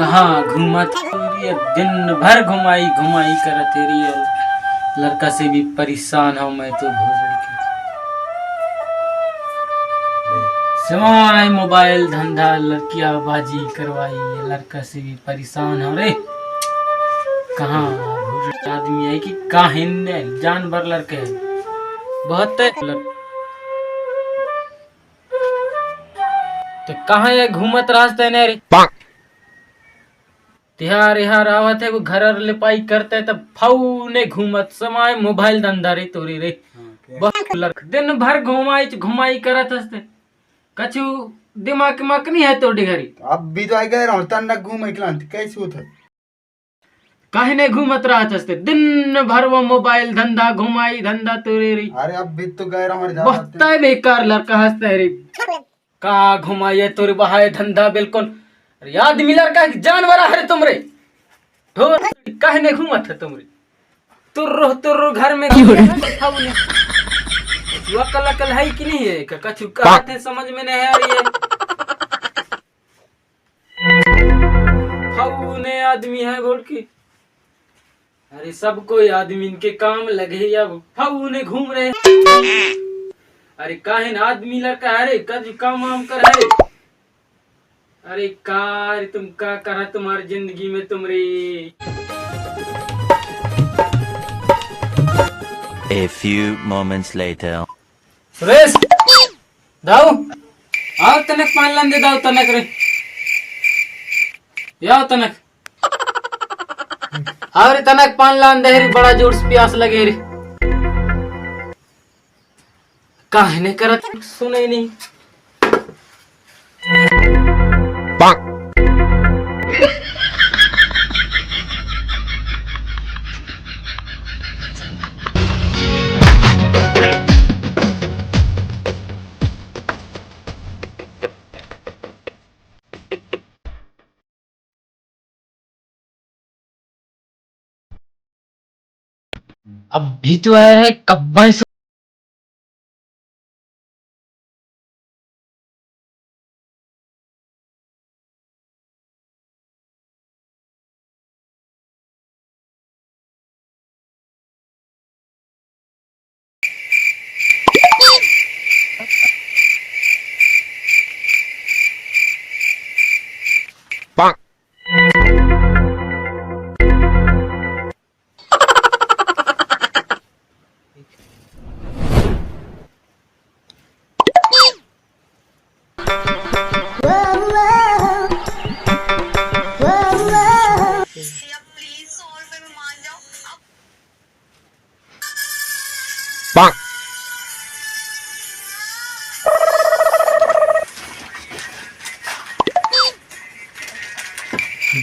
कहाँ घूमत दिन भर घुमाई घुमाई करत रही। लड़का से भी परेशान हूँ मैं तो सिवाय मोबाइल धंधा लड़किया बाजी करवाई। लड़का से भी परेशान हो रे। कहाँ आदमी है कि काहिन जानवर लड़के है बहुत तो कहाँ है घूमत रास्ते ने रे। तिहार इहार आवत है वो घर लिपाई करते तब फाऊ ने घूमत समय मोबाइल धंधा रे तोरी रे। दिन भर घुमाई घुमाई करत हस्ते कछु दिमाग मक नहीं है तो डिगरी। अब भी तो आ गए रहो तन न घूम क्लांति कैसे होता काहे ने घूमत रहत हस्ते दिन भर वो मोबाइल धंधा घुमाई धंधा तोरी रे। अरे अब भी तो गए रहो बहुत बेकार लड़का हंसते रे। का घुमाइए तोरे बहाए धंधा बिल्कुल याद मिलर का जानवर है तुमरे ढोर काहे ने घूमत है तुमरे तुर्रो घर में वकल अकल है कि नहीं है कछु कहते हैं समझ में नहीं आ रही है। फाऊ ने आदमी है बोल के अरे सब कोई आदमी इनके काम लगे या फाऊ ने घूम रहे। अरे काहे न आदमी लड़का अरे कभी काम वाम कर है। अरे कार तुम का करा तुम्हारी जिंदगी में तुमरे। A few moments later. Suresh दाऊ आओ तनक पान लान दे दाऊ तनक रे याओ तनक आओ रे तनक पान लान दे रे बड़ा जोर से प्यास लगे रे। काहे ने करत सुने नहीं। अब भी तो आया है कब से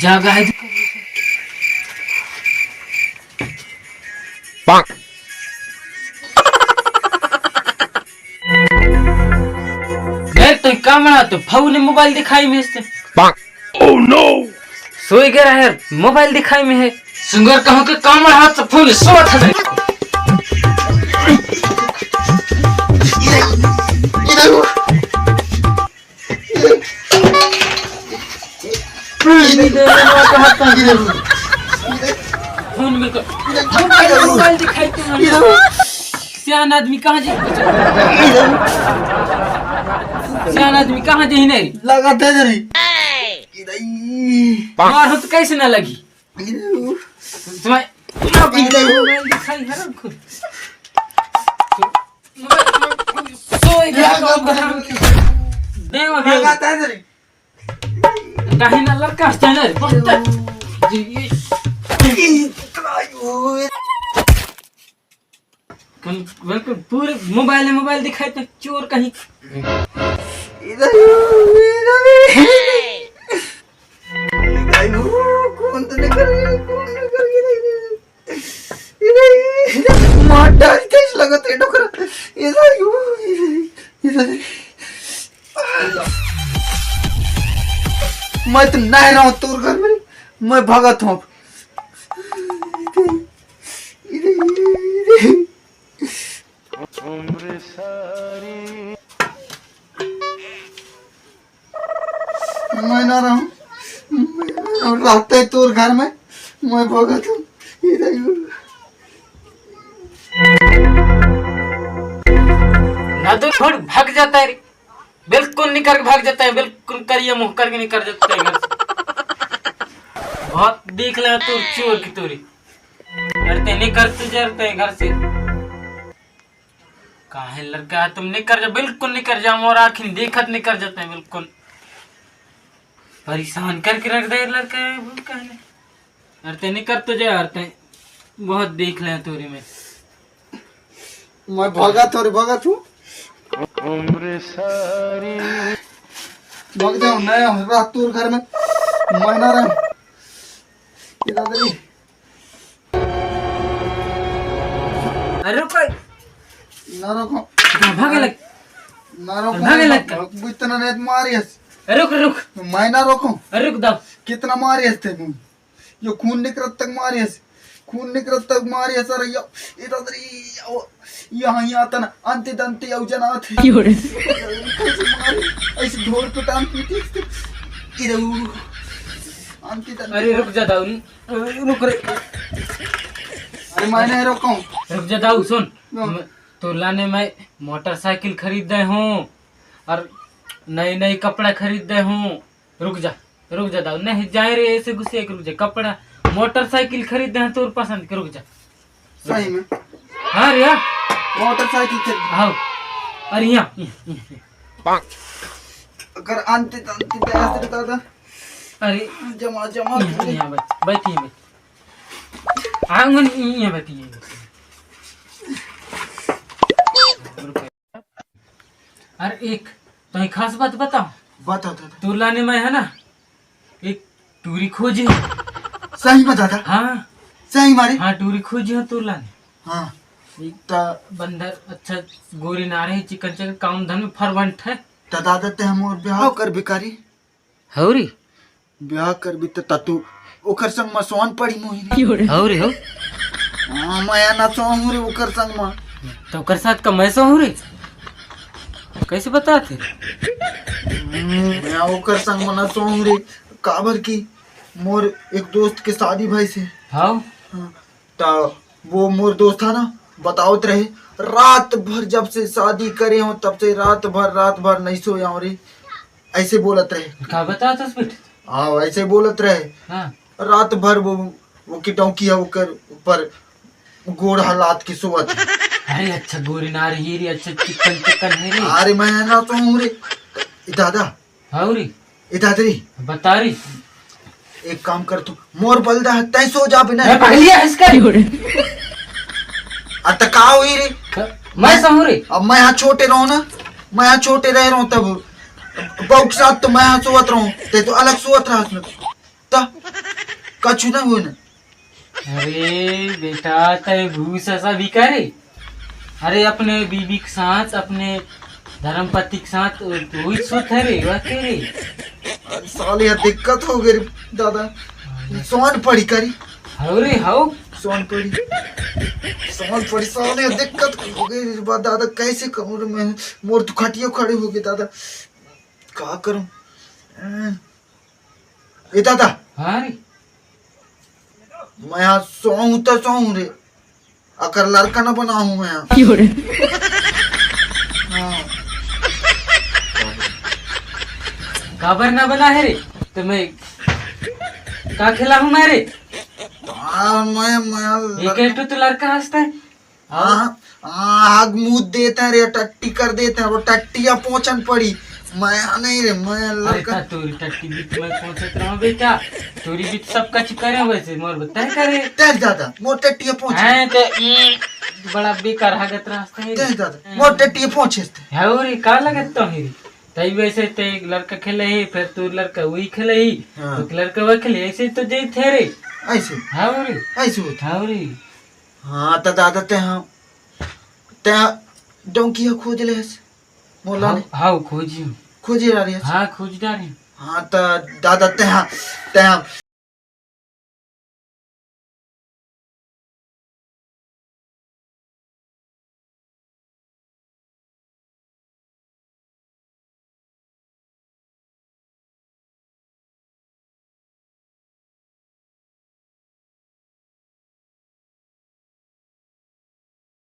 जागा है तो काम रहा तो फाऊ ने मोबाइल दिखाई में इससे oh, no! सोई गया है मोबाइल दिखाई में है सुंगर कहूँ के काम रहा तो फूल सोत है। मोबाइल दिखाई सियान आदमी कहाँ जी सियान आदमी कहाँ जी नहीं लगा था जरी मार हो तो कैसे ना लगी तुम्हारे मोबाइल दिखाई है ना खुद सोई गया लगा था जरी कहीं ना लड़का स्टैंडर्ड बिल्कुल पूरे मोबाइल दिखाई तो चोर कहीं कौन तो निकल मार कैसे लगा तेरे डोकरा इधर मैं तो नहीं रहा हूँ तोर घर में मैं भगत हूँ मैं ना रहा हूँ रहते है तोर घर में मैं भगत हूँ इधर ही। ना तो छोड़ भाग जाता है रे, बिल्कुल निकल के भाग जाता है, बिल्कुल करिए मुंह करके निकल जाता है घर से। बहुत देख ले तू चोर की तोरी करते नहीं करते जरते हैं घर से। काहे लड़का तुम निकल जा, बिल्कुल निकल जाओ और आखिर देखत निकल जाते हैं, बिल्कुल परेशान करके रख दे लड़का है। करते नहीं करते जा हरते बहुत देख ले तोरी में। मैं भगत और भगत हूँ भग जाओ नया रात तोर घर में मैं ना रहूं इधर ही। अरे रुक ना रोको भागे लग, ना रोको भागे लग। इतना नहीं मारियस अरे रुक रुक, मैं ना रोको अरे रुक दाओ। कितना मारियस थे तुम यो खून निकलत तक मारियस खून निकलत तक मारियस अरे यो इधर ही यहाँ तना अंते दंते औ जना थे ऐसे ढोल पिटान पीटी इधर अंते दंते। अरे रुक जा दाऊ, रुक रे, अरे मैं नहीं रोका रुक जा दाऊ। सुन तो लाने में मोटरसाइकिल खरीदे हूँ और नए नए कपड़ा खरीदे हूँ। रुक जा दाऊ, नहीं जाए रे ऐसे गुस्से रुक जा। कपड़ा मोटरसाइकिल खरीदे हैं तोर पसंद के, रुक जा। सही में हाँ रे मोटरसाइकिल से आओ। अरे यहाँ अगर अंते दंते ऐसे दादा अरे जमा यहाँ बैठी आंगन यहाँ बैठी। अरे एक तो खास बात बताओ, बताओ दादा तू लाने में है ना एक टूरी खोजी। सही में दादा हाँ सही मारे हाँ टूरी खोजी है तू लाने। हाँ एक बंदर अच्छा गोरी नारे चिकन चिकन काम धन में फरवंट है। दादा ते हम और ब्याह कर भिकारी हौरी ब्याह कर भी तो तू ओकर संग में सोन पड़ी मोही हौरी हो हां मैं ना सोहू रे ओकर संग में तो ओकर साथ का मैं हूँ रे, कैसे बताते? मैं ओकर संग में ना सोहू रे काबर की मोर एक दोस्त के शादी भाई से। हाँ ता वो मोर दोस्त था ना बताओत रहे रात भर जब से शादी करे हो तब से रात भर नहीं सोया हूं रे ऐसे बोलत रहे। क्या बताता बेटे? हाँ ऐसे बोलत रहे। हाँ रात भर वो की टोंकी है ऊपर ऊपर गोड़ हालात की सोवत। अरे अच्छा गोरी नारी ही रे, अच्छा चिकन चिकन है रे। अरे मैं ना तो हूँ रे दादा हौरी दादरी बता रही एक काम कर तू मोर बलदा है तय सो जा बिना पहलिया इसका अतका हुई रे मैं सहूँ रे। अब मैं यहाँ छोटे रहूं ना मैं यहाँ छोटे रह रहा हूँ तब बहू के साथ तो मैं यहाँ सोवत रहूं ते तो अलग सोवत रहा उसमें तो कछु ना हुए ना। अरे बेटा तय भूस ऐसा भी करे। अरे अपने बीबी के साथ अपने धर्मपति के साथ वही सोत है रे वाकई रे। अरे साले यार दिक्कत हो गई रे दादा सोन पड़ी करी हौरी हाउ सोन पड़ी साले दिक्कत हो गई रे बात दादा कैसे कहूँ रे मैं मोर तो खटिया खड़े हो गए दादा क्या करूं ए दादा। हाँ रे मैं यहाँ सोऊं तो सोऊं रे अगर लड़का ना बना हूँ मैं यहाँ। हाँ काबर ना बना है रे तो मैं का खिला हूँ मैं रे। मैं एक तो लड़का हंसता है। आग मुँह देते हैं रे टट्टी कर देते हैं वो टट्टिया पोचन पड़ी मैं नहीं रे मैं लड़का तोरी टट्टी बीच में पहुंचत रहा बेटा तोरी बीच सब कच करे वैसे मोर बताए करे तेज दादा मोर टट्टिया पहुंचे हैं तो बड़ा बेकार हागत रास्ता है तेज दादा मोर टट्टिया पहुंचे है और का लगत तो है तई वैसे ते लड़का खेले ही फिर तू लड़का वही खेले ही तो लड़का वही खेले ऐसे तो जे थे रे ऐसे है और ऐसे होता है और हाँ तो दादा ते डोंकी खोज ले मोला हाँ खोजी खोजी रही हाँ खोज डाली हाँ तो दादा ते